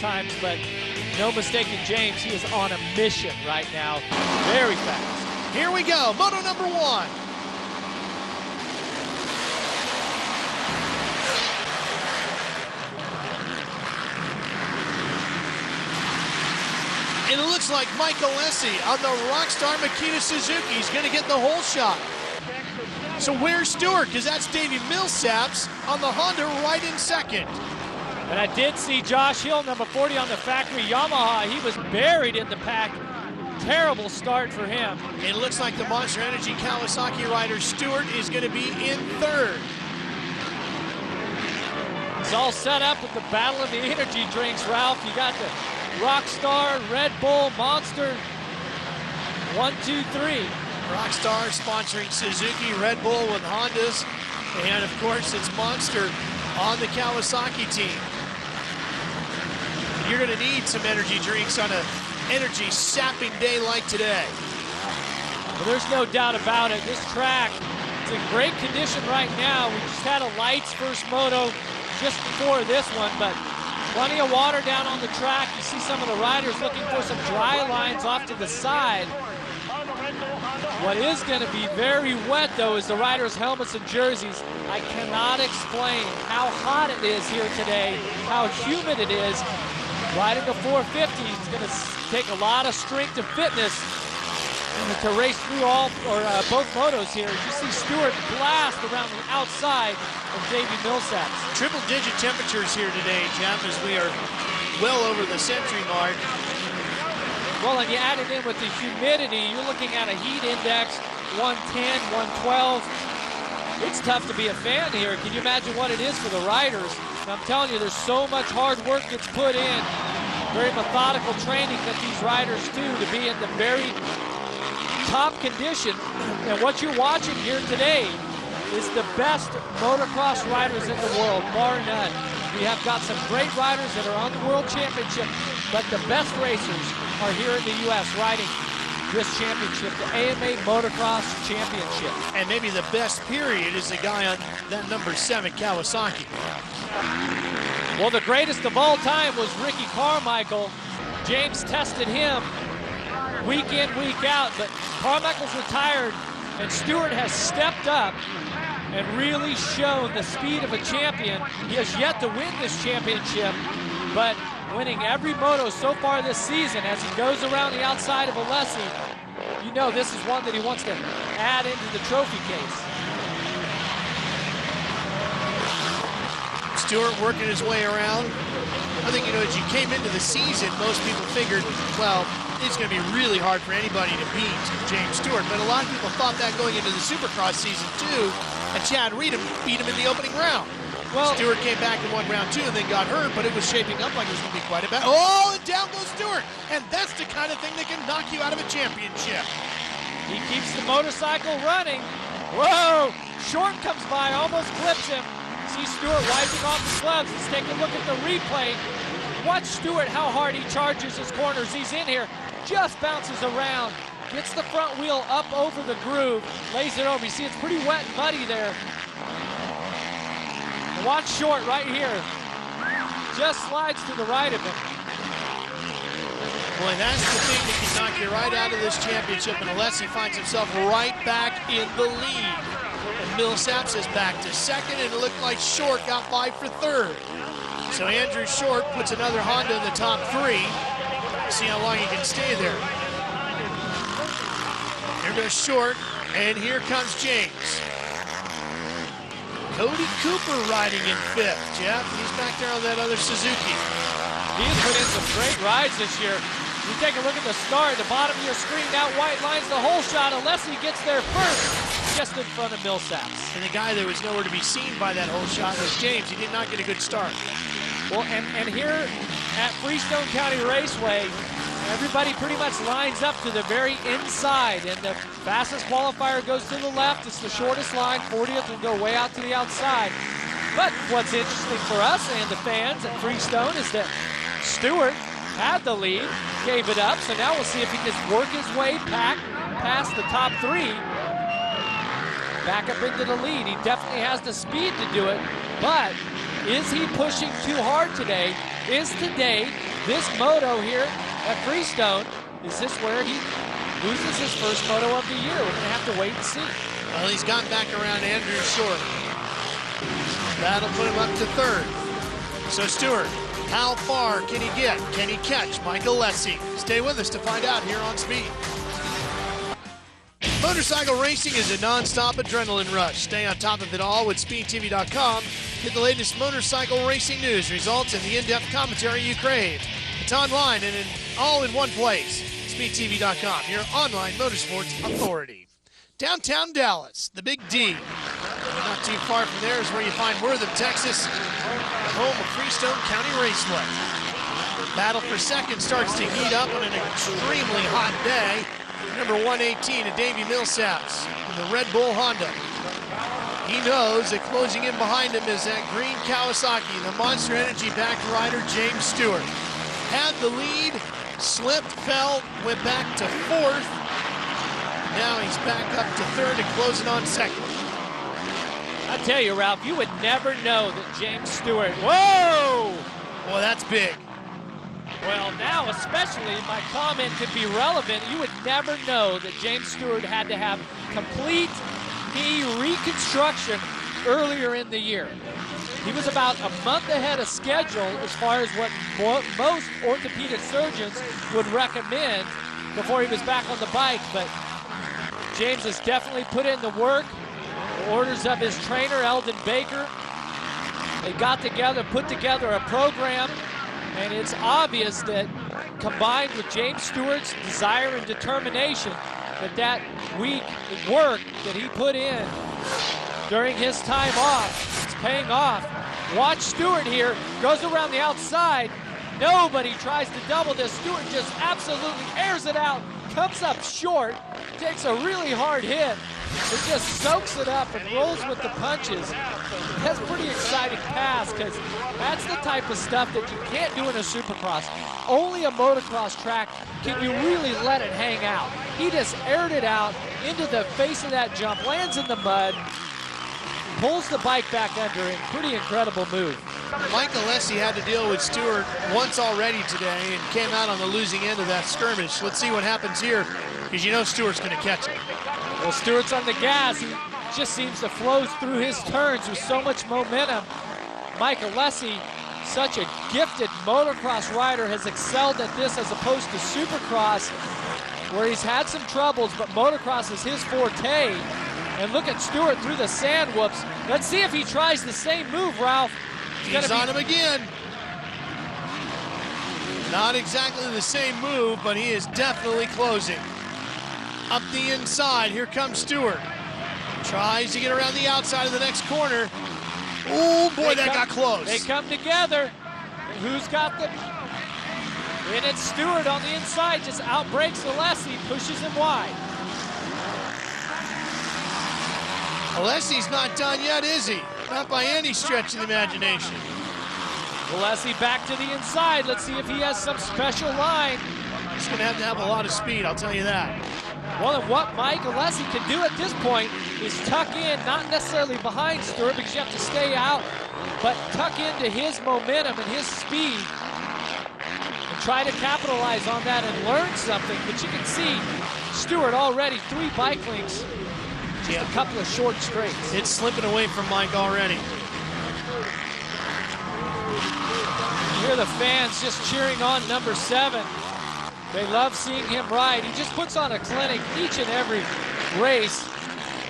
times, but no mistaking James, he is on a mission right now. Very fast. Here we go, Moto number 1. And it looks like Mike Alessi on the Rockstar Makita Suzuki is going to get the whole shot. So where's Stewart? Because that's Davey Millsaps on the Honda right in second. And I did see Josh Hill, number 40 on the factory Yamaha. He was buried in the pack. Terrible start for him. It looks like the Monster Energy Kawasaki rider Stewart is going to be in third. It's all set up with the battle of the energy drinks, Ralph. You got the Rockstar, Red Bull, Monster, 1, 2, 3. Rockstar sponsoring Suzuki, Red Bull with Hondas, and of course it's Monster on the Kawasaki team. You're going to need some energy drinks on an energy sapping day like today. Well, there's no doubt about it. This track is in great condition right now. We just had a lights first moto just before this one, but plenty of water down on the track. You see some of the riders looking for some dry lines off to the side. What is going to be very wet, though, is the riders' helmets and jerseys. I cannot explain how hot it is here today, how humid it is. Riding the 450 is going to take a lot of strength and fitness to race through both motos here. You see Stewart blast around the outside of Davey Millsaps. Triple-digit temperatures here today, Jeff, as we are well over the century mark. Well, and you add it in with the humidity, you're looking at a heat index, 110, 112. It's tough to be a fan here. Can you imagine what it is for the riders? And I'm telling you, there's so much hard work that's put in. Very methodical training that these riders do to be in the very top condition. And what you're watching here today is the best motocross riders in the world, bar none. We have got some great riders that are on the World Championship, but the best racers are here in the U.S. riding this championship, the AMA Motocross Championship. And maybe the best period is the guy on that number 7 Kawasaki. Well, the greatest of all time was Ricky Carmichael. James tested him week in, week out, but Carmichael's retired, and Stewart has stepped up and really shown the speed of a champion. He has yet to win this championship, but winning every moto so far this season as he goes around the outside of Alessi, you know this is one that he wants to add into the trophy case. Stewart working his way around. I think, you know, as you came into the season, most people figured, well, it's going to be really hard for anybody to beat James Stewart, but a lot of people thought that going into the Supercross season too, and Chad Reed beat him in the opening round. Well, Stewart came back and won round 2 and then got hurt, but it was shaping up like it was going to be quite a bad. Oh, and down goes Stewart, and that's the kind of thing that can knock you out of a championship. He keeps the motorcycle running. Whoa, Short comes by, almost clips him. See Stewart wiping off his gloves. Let's take a look at the replay. Watch Stewart, how hard he charges his corners. He's in here, just bounces around, gets the front wheel up over the groove, lays it over. You see it's pretty wet and muddy there. And watch Short right here. Just slides to the right of him. Boy, that's the thing that can knock you right out of this championship, and Alessi finds himself right back in the lead. And Millsaps is back to second, and it looked like Short got by for third. So Andrew Short puts another Honda in the top 3. See how long he can stay there. Here goes Short, and here comes James. Cody Cooper riding in 5th, Jeff. He's back there on that other Suzuki. He's put in some great rides this year. You take a look at the start, the bottom of your screen, that white line's the whole shot. Alessi gets there first, just in front of Millsaps. And the guy that was nowhere to be seen by that whole shot was James. He did not get a good start. Well, and here at Freestone County Raceway, everybody pretty much lines up to the very inside, and the fastest qualifier goes to the left. It's the shortest line, 40th will go way out to the outside. But what's interesting for us and the fans at Freestone is that Stewart had the lead, gave it up, so now we'll see if he can work his way back past the top 3, back up into the lead. He definitely has the speed to do it, but is he pushing too hard today? Is today this moto here at Freestone, is this where he loses his first moto of the year? We're gonna have to wait and see. Well, he's gotten back around Andrew Short. That'll put him up to third. So Stewart, how far can he get? Can he catch Michael Lessie? Stay with us to find out here on Speed. Motorcycle racing is a non-stop adrenaline rush. Stay on top of it all with SpeedTV.com. Get the latest motorcycle racing news, results, and the in-depth commentary you crave. It's online and all in one place. SpeedTV.com, your online motorsports authority. Downtown Dallas, the Big D. And not too far from there is where you find Wortham, Texas, the home of Freestone County Raceway. The battle for second starts to heat up on an extremely hot day. Number 118 at Davey Millsaps in the Red Bull Honda. He knows that closing in behind him is that green Kawasaki, the Monster Energy-backed rider James Stewart. Had the lead, slipped, fell, went back to fourth. Now he's back up to third and closing on second. I tell you, Ralph, you would never know that James Stewart, whoa! Boy, that's big. Well, now especially my comment could be relevant. You would never know that James Stewart had to have complete knee reconstruction earlier in the year. He was about a month ahead of schedule as far as what most orthopedic surgeons would recommend before he was back on the bike, but James has definitely put in the work. The orders of his trainer, Eldon Baker. They got together, put together a program, and it's obvious that combined with James Stewart's desire and determination, that week of work that he put in during his time off, it's paying off. Watch Stewart here, goes around the outside. Nobody tries to double this. Stewart just absolutely airs it out, comes up short, takes a really hard hit. It just soaks it up and rolls with the punches. That's pretty exciting pass because that's the type of stuff that you can't do in a supercross. Only a motocross track can you really let it hang out. He just aired it out into the face of that jump, lands in the mud, pulls the bike back under him. Pretty incredible move. Michael Lessie had to deal with Stewart once already today and came out on the losing end of that skirmish. Let's see what happens here, because you know Stewart's going to catch it. Well, Stewart's on the gas. He just seems to flow through his turns with so much momentum. Michael Lessie, such a gifted motocross rider, has excelled at this as opposed to supercross, where he's had some troubles, but motocross is his forte. And look at Stewart through the sand whoops. Let's see if he tries the same move, Ralph. He's on him again. Not exactly the same move, but he is definitely closing. Up the inside, here comes Stewart. Tries to get around the outside of the next corner. Oh boy, that got close. They come together. Who's got the... And it's Stewart on the inside, just outbreaks Alessi, pushes him wide. Alessi's not done yet, is he? Not by any stretch of the imagination. Alessi back to the inside. Let's see if he has some special line. He's going to have a lot of speed, I'll tell you that. Well, and what Mike Alessi can do at this point is tuck in, not necessarily behind Stewart because you have to stay out, but tuck into his momentum and his speed and try to capitalize on that and learn something. But you can see Stewart already 3 bike links, just a couple of short straights. It's slipping away from Mike already. You hear the fans just cheering on number 7. They love seeing him ride. He just puts on a clinic each and every race.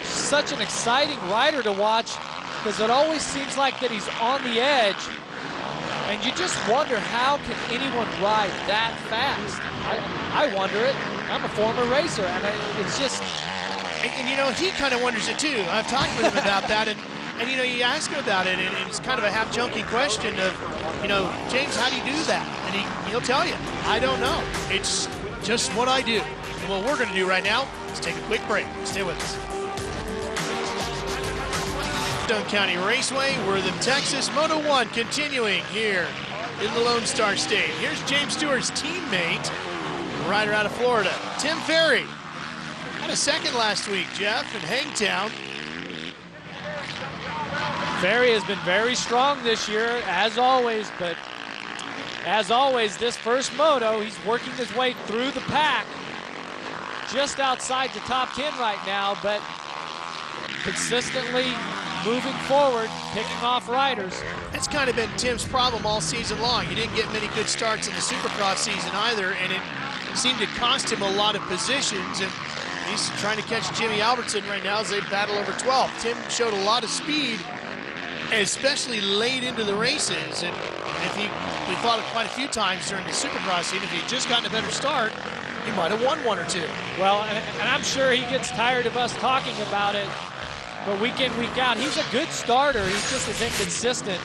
Such an exciting rider to watch because it always seems like that he's on the edge. And you just wonder, how can anyone ride that fast? I wonder it. I'm a former racer, and it's just... And you know, he kind of wonders it too. I've talked with him about that, and you know, you ask him about it, and it's kind of a half-joking question of, you know, James, how do you do that? And he'll tell you, I don't know. It's just what I do. And what we're going to do right now is take a quick break. Stay with us. Freestone County Raceway, Wortham, Texas, Moto 1 continuing here in the Lone Star State. Here's James Stewart's teammate, rider out of Florida, Tim Ferry. Had a second last week, Jeff, in Hangtown. Ferry has been very strong this year, as always, but As always, this first moto, he's working his way through the pack. Just outside the top 10 right now, but consistently moving forward, picking off riders. It's kind of been Tim's problem all season long. He didn't get many good starts in the Supercross season either, and it seemed to cost him a lot of positions. And he's trying to catch Jimmy Albertson right now as they battle over 12. Tim showed a lot of speed, especially late into the races. And we thought it quite a few times during the Supercross season, if he had just gotten a better start, he might have won one or two. Well, and I'm sure he gets tired of us talking about it, but week in, week out, he's a good starter. He's just as inconsistent.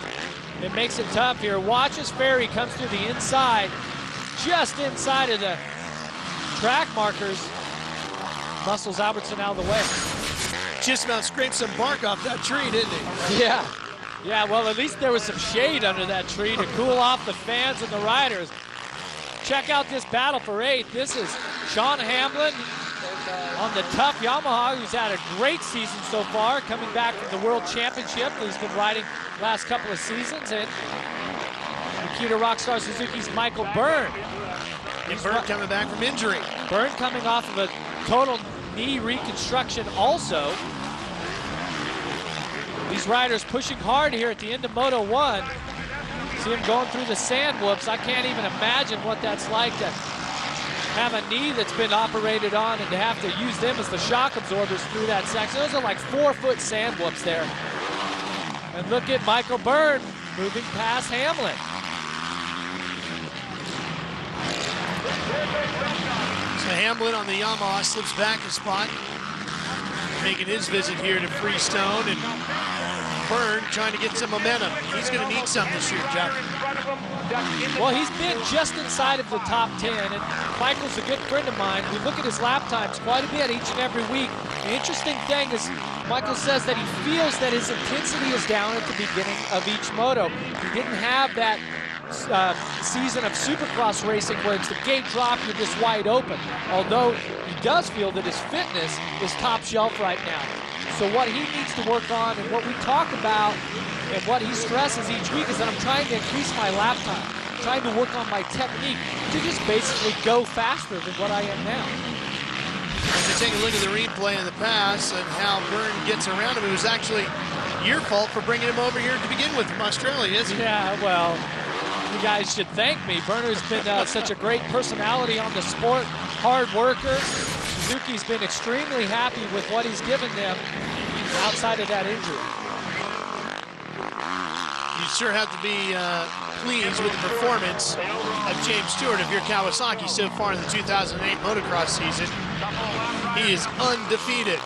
It makes it tough here. Watch as Ferry comes through the inside, just inside of the track markers. Muscles Albertson out of the way. Just about scraped some bark off that tree, didn't he? Yeah. Yeah, well, at least there was some shade under that tree to cool off the fans and the riders. Check out this battle for 8th. This is Sean Hamlin on the tough Yamaha, who's had a great season so far, coming back from the World Championship that he's been riding last couple of seasons. And Nikita Rockstar Suzuki's Michael Byrne. And Byrne coming back from injury. Byrne coming off of a total knee reconstruction also. These riders pushing hard here at the end of Moto 1. See him going through the sand whoops. I can't even imagine what that's like to have a knee that's been operated on and to have to use them as the shock absorbers through that section. Those are like 4-foot sand whoops there. And look at Michael Byrne moving past Hamlin. So Hamlin on the Yamaha slips back a spot, making his visit here to Freestone, and Byrne trying to get some momentum. He's going to need some this year, Jeff. Well, he's been just inside of the top 10, and Michael's a good friend of mine. We look at his lap times quite a bit each and every week. The interesting thing is Michael says that he feels that his intensity is down at the beginning of each moto. He didn't have that season of Supercross racing where it's the gate drop, you're just wide open. Although he does feel that his fitness is top shelf right now. So what he needs to work on and what we talk about and what he stresses each week is that I'm trying to increase my lap time. I'm trying to work on my technique to just basically go faster than what I am now. As you take a look at the replay of the pass and how Byrne gets around him, it was actually your fault for bringing him over here to begin with from Australia, isn't it? Yeah, well, you guys should thank me. Byrne's been such a great personality on the sport, hard worker. Suzuki's been extremely happy with what he's given them outside of that injury. You sure have to be pleased with the performance of James Stewart of your Kawasaki so far in the 2008 motocross season. He is undefeated.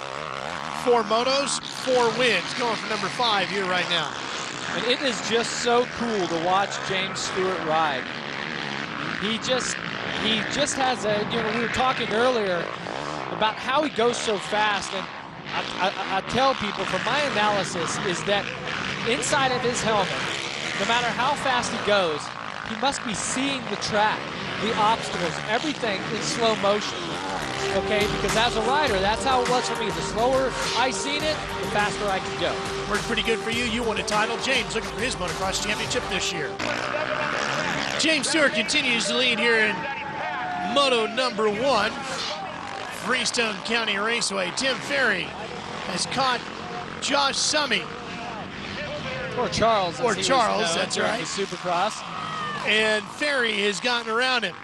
4 motos, 4 wins, going for number 5 here right now. And it is just so cool to watch James Stewart ride. He just has a, we were talking earlier about how he goes so fast, and I tell people from my analysis is that inside of his helmet, no matter how fast he goes, he must be seeing the track, the obstacles, everything in slow motion. Okay, because as a rider, that's how it was for me. The slower I seen it, the faster I could go. Worked pretty good for you. You won a title. James looking for his motocross championship this year. James Stewart continues to lead here in Moto number 1, Freestone County Raceway. Tim Ferry has caught Josh Summey. Or Charles. Or Charles, that's right. The Supercross. And Ferry has gotten around him.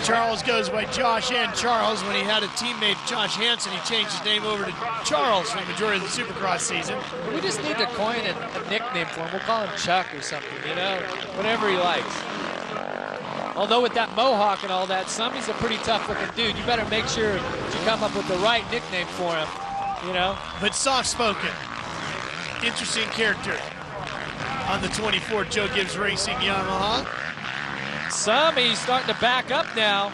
Charles goes by Josh and Charles. When he had a teammate, Josh Hansen, he changed his name over to Charles for the majority of the Supercross season. We just need to coin a nickname for him. We'll call him Chuck or something, whatever he likes. Although with that mohawk and all that, Summey's a pretty tough-looking dude. You better make sure you come up with the right nickname for him, But soft-spoken. Interesting character on the 24 Joe Gibbs Racing Yamaha. Summey's starting to back up now.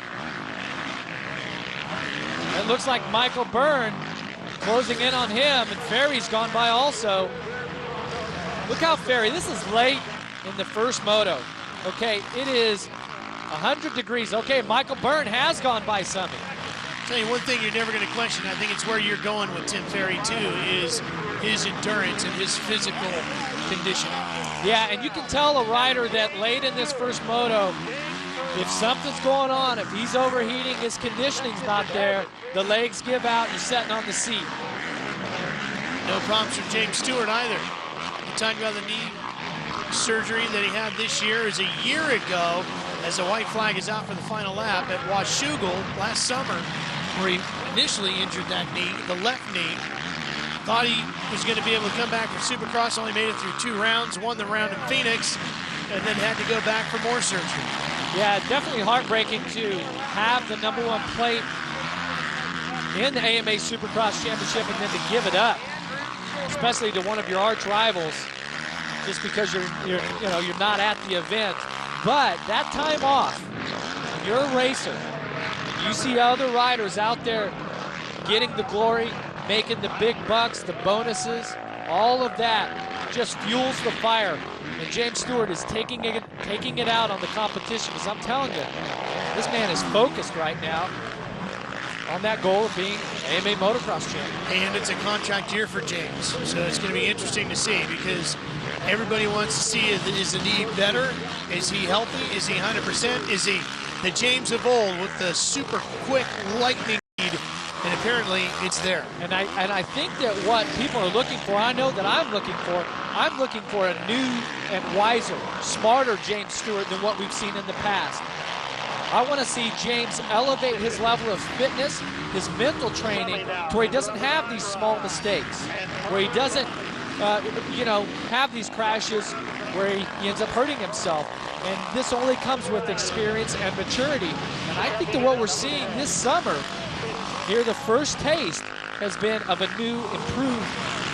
It looks like Michael Byrne closing in on him, and Ferry's gone by also. Look how Ferry, this is late in the first moto. Okay, it is 100 degrees. Okay, Michael Byrne has gone by Summey. Tell you one thing you're never going to question, I think it's where you're going with Tim Ferry too, is his endurance and his physical condition. Yeah, and you can tell a rider that late in this first moto, if something's going on, if he's overheating, his conditioning's not there, the legs give out, you're sitting on the seat. No problems from James Stewart either. You talking about the knee surgery that he had this year is a year ago, as the white flag is out for the final lap at Washougal last summer, where he initially injured that knee, the left knee. Thought he was going to be able to come back for Supercross, only made it through 2 rounds, won the round in Phoenix, and then had to go back for more surgery. Yeah, definitely heartbreaking to have the #1 plate in the AMA Supercross Championship and then to give it up, especially to one of your arch rivals, just because you're not at the event. But that time off, when you're a racer, you see other riders out there getting the glory, making the big bucks, the bonuses, all of that just fuels the fire. And James Stewart is taking it out on the competition, because I'm telling you, this man is focused right now on that goal of being AMA Motocross champion. And it's a contract year for James, so it's going to be interesting to see, because everybody wants to see, is the knee better? Is he healthy? Is he 100%? Is he the James of old with the super quick lightning speed? And apparently it's there. And I think that what people are looking for, I know that I'm looking for a new and wiser, smarter James Stewart than what we've seen in the past. I want to see James elevate his level of fitness, his mental training, to where he doesn't have these small mistakes, where he doesn't, have these crashes where he ends up hurting himself. And this only comes with experience and maturity. And I think that what we're seeing this summer, here the first taste has been of a new, improved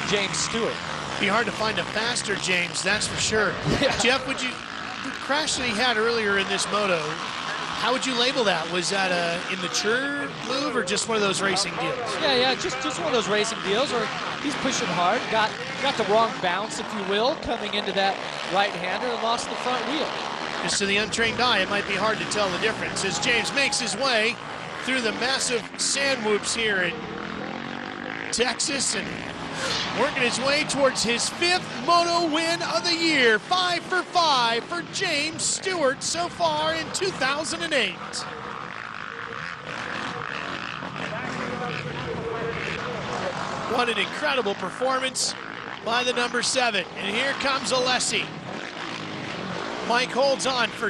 James Stewart. Be hard to find a faster James, that's for sure. Yeah. Jeff, the crash that he had earlier in this moto, how would you label that? Was that a immature move or just one of those racing deals? Yeah, just one of those racing deals, or he's pushing hard, got the wrong bounce, if you will, coming into that right-hander and lost the front wheel. Just to the untrained eye, it might be hard to tell the difference as James makes his way through the massive sand whoops here in Texas and working his way towards his 5th moto win of the year. 5 for 5 for James Stewart so far in 2008. What an incredible performance by the #7. And here comes Alessi. Mike holds on for